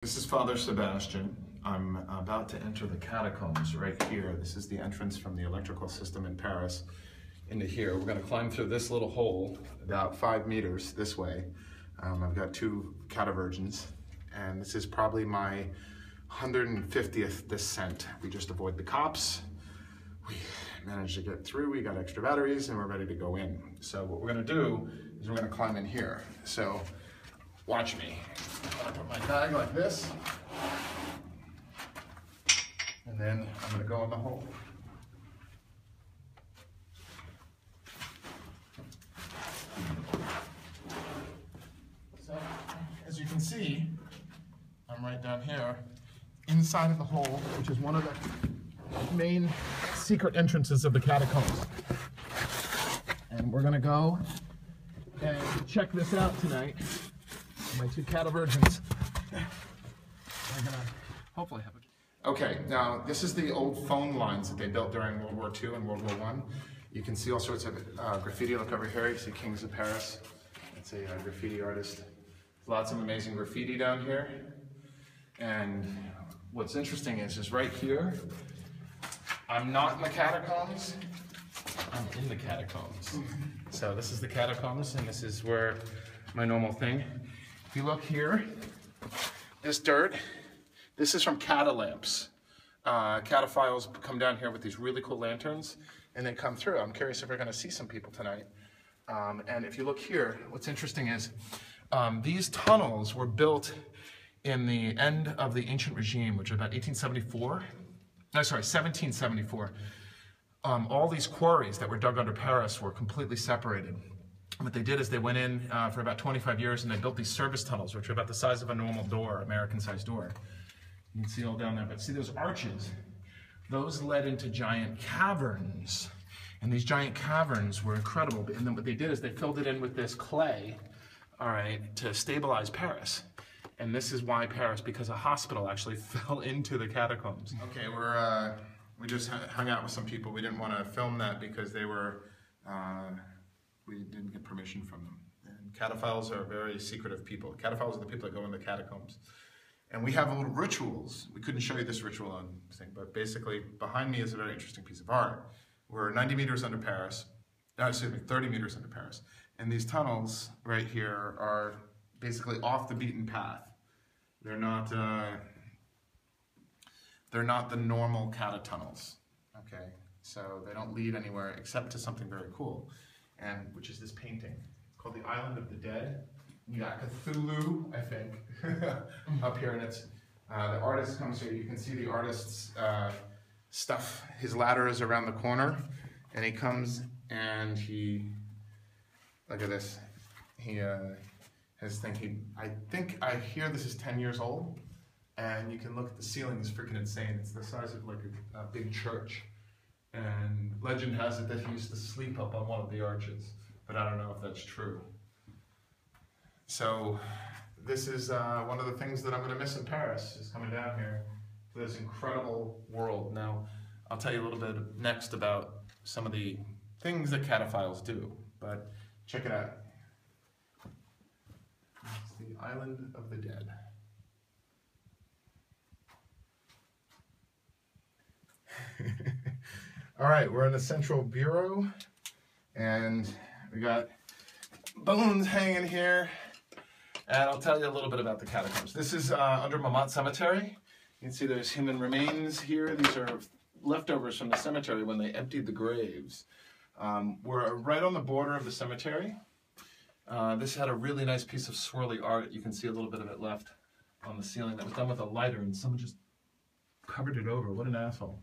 This is Father Sebastiaan. I'm about to enter the catacombs right here. This is the entrance from the electrical system in Paris into here. We're going to climb through this little hole about 5 meters this way. I've got 2 catavirgins, and this is probably my 150th descent. We just avoid the cops. We managed to get through. We got extra batteries, and we're ready to go in. So what we're going to do is we're going to climb in here. So watch me. I'm going to put my bag like this, and then I'm going to go in the hole. So, as you can see, I'm right down here, inside of the hole, which is one of the main secret entrances of the catacombs. And we're going to go and check this out tonight. My 2 catavirgins are gonna hopefully have a... Okay, now this is the old phone lines that they built during World War II and World War I. You can see all sorts of graffiti. Look over here, you see Kings of Paris. That's a graffiti artist. Lots of amazing graffiti down here. And what's interesting is right here, I'm not in the catacombs, I'm in the catacombs. So this is the catacombs, and this is where my normal thing. If you look here, this dirt, this is from catalamps. Cataphiles come down here with these really cool lanterns and then come through. I'm curious if we're going to see some people tonight. And if you look here, what's interesting is these tunnels were built in the end of the ancient regime, which was about 1774. All these quarries that were dug under Paris were completely separated. What they did is they went in for about 25 years and they built these service tunnels, which are about the size of a normal door, American-sized door. You can see all down there, but see those arches? Those led into giant caverns. And these giant caverns were incredible. And then what they did is they filled it in with this clay, all right, to stabilize Paris. And this is why Paris, because a hospital actually fell into the catacombs. Okay, we just hung out with some people. We didn't want to film that because they were... we didn't get permission from them. And cataphiles are very secretive people. Cataphiles are the people that go in the catacombs. And we have little rituals. We couldn't show you this ritual on this thing, but basically behind me is a very interesting piece of art. We're 90 meters under Paris, no, excuse me, 30 meters under Paris. And these tunnels right here are basically off the beaten path. They're not the normal cata tunnels, okay? So they don't lead anywhere except to something very cool. And which is this painting. It's called The Island of the Dead. You got Cthulhu, I think, up here, and it's the artist comes here. You can see the artist's stuff. His ladder is around the corner, and he comes and he look at this. He his thing. I think I hear this is 10 years old, and you can look at the ceiling. It's freaking insane. It's the size of like a big church. And legend has it that he used to sleep up on one of the arches, but I don't know if that's true. So this is one of the things that I'm going to miss in Paris, is coming down here to this incredible world. Now, I'll tell you a little bit next about some of the things that cataphiles do, but check it out. It's the Island of the Dead. All right, we're in the Central Bureau, and we got bones hanging here, and I'll tell you a little bit about the catacombs. This is under Montmartre Cemetery. You can see there's human remains here. These are leftovers from the cemetery when they emptied the graves. We're right on the border of the cemetery. This had a really nice piece of swirly art. You can see a little bit of it left on the ceiling that was done with a lighter, and someone just covered it over. What an asshole.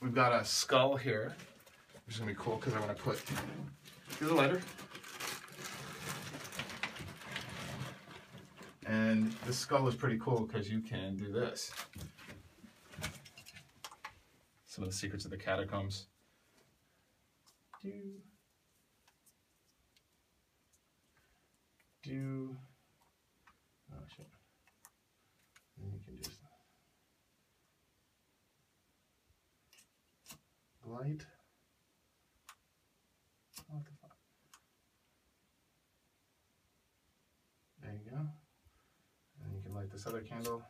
We've got a skull here, which is going to be cool because I want to put, here's a lighter. And this skull is pretty cool because you can do this. Some of the secrets of the catacombs. Oh shit. And you can just light. What the fuck? There you go. light this other candle.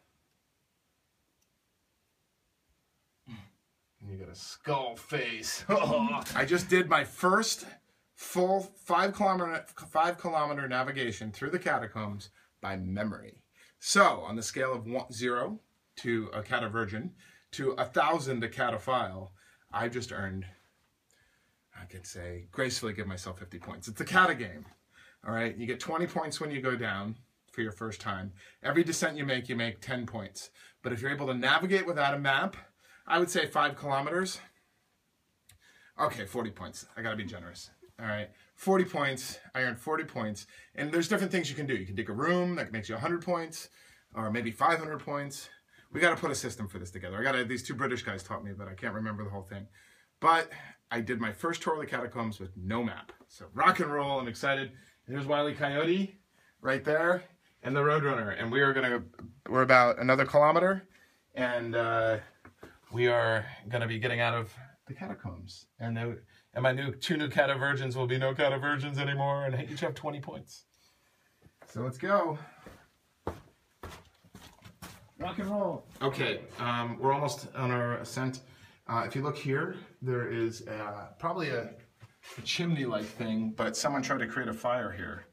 And you got a skull face. I just did my first full 5 kilometer navigation through the catacombs by memory. So on the scale of 0 to a catavirgin to 1,000 a cataphile, I've just earned, I could say, gracefully give myself 50 points. It's a cata game. All right, you get 20 points when you go down for your first time. Every descent you make 10 points. But if you're able to navigate without a map, I would say 5 kilometers. Okay, 40 points. I gotta be generous. All right, 40 points. I earned 40 points. And there's different things you can do. You can dig a room that makes you 100 points, or maybe 500 points. We gotta put a system for this together. These 2 British guys taught me, but I can't remember the whole thing. But I did my first tour of the catacombs with no map. So rock and roll, I'm excited. Here's Wile E. Coyote right there, and the Roadrunner. And we're about another kilometer, and we are gonna be getting out of the catacombs. And my 2 new catavirgins will be no catavirgins anymore, and each have 20 points. So let's go. Rock and roll. Okay, we're almost on our ascent. If you look here, there is probably a chimney-like thing, but someone tried to create a fire here.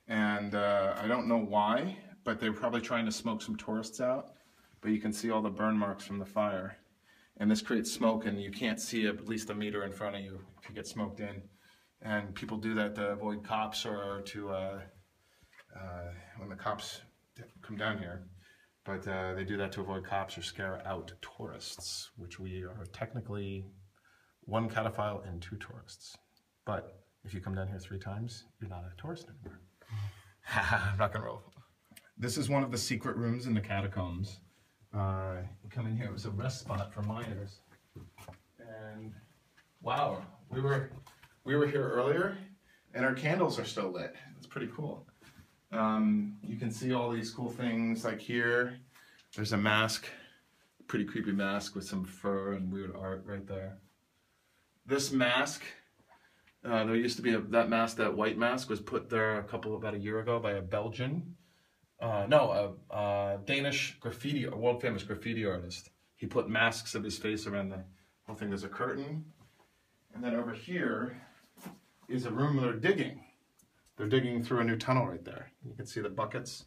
And I don't know why, but they're probably trying to smoke some tourists out. But you can see all the burn marks from the fire. And this creates smoke, and you can't see at least a meter in front of you if you get smoked in. And people do that to avoid cops, or to when the cops come down here. But they do that to avoid cops or scare out tourists, which we are technically 1 cataphile and 2 tourists. But if you come down here 3 times, you're not a tourist anymore. Rock and roll. This is one of the secret rooms in the catacombs. You come in here, it was a rest spot for miners. And wow, we were here earlier, and our candles are still lit. It's pretty cool. You can see all these cool things, like here, there's a mask, pretty creepy mask with some fur and weird art right there. This mask, there used to be that mask, that white mask was put there about a year ago by a Belgian, Danish graffiti, a world famous graffiti artist. He put masks of his face around the whole thing. There's a curtain, and then over here is a room they're digging. They're digging through a new tunnel right there. You can see the buckets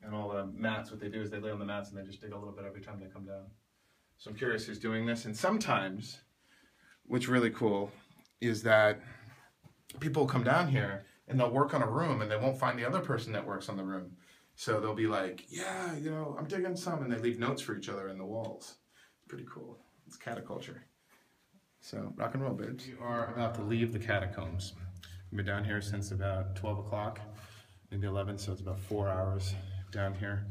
and all the mats. What they do is they lay on the mats and they just dig a little bit every time they come down. So I'm curious who's doing this. And sometimes, what's really cool is that people come down here and they'll work on a room and they won't find the other person that works on the room. So they'll be like, yeah, you know, I'm digging some, and they leave notes for each other in the walls. It's pretty cool. It's cataculture. So rock and roll, babes. We are about to leave the catacombs. We've been down here since about 12 o'clock, maybe 11, so it's about 4 hours down here.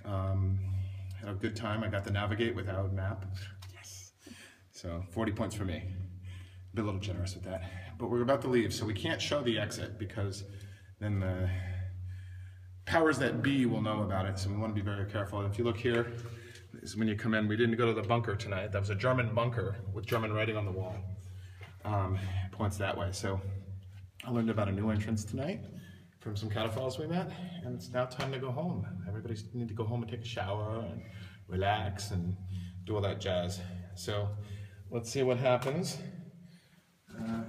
Had a good time. I got to navigate without a map. Yes. So 40 points for me. Be a little generous with that. But we're about to leave, so we can't show the exit because then the powers that be will know about it, so we want to be very careful. And if you look here, this is when you come in. We didn't go to the bunker tonight. That was a German bunker with German writing on the wall. It points that way. So I learned about a new entrance tonight from some cataphiles we met, and it's now time to go home. Everybody needs to go home and take a shower and relax and do all that jazz. So let's see what happens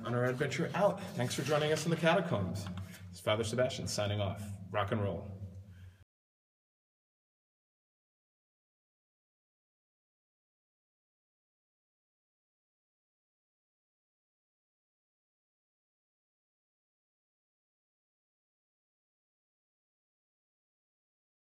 on our adventure out. Thanks for joining us in the catacombs. It's Father Sebastiaan signing off. Rock and roll.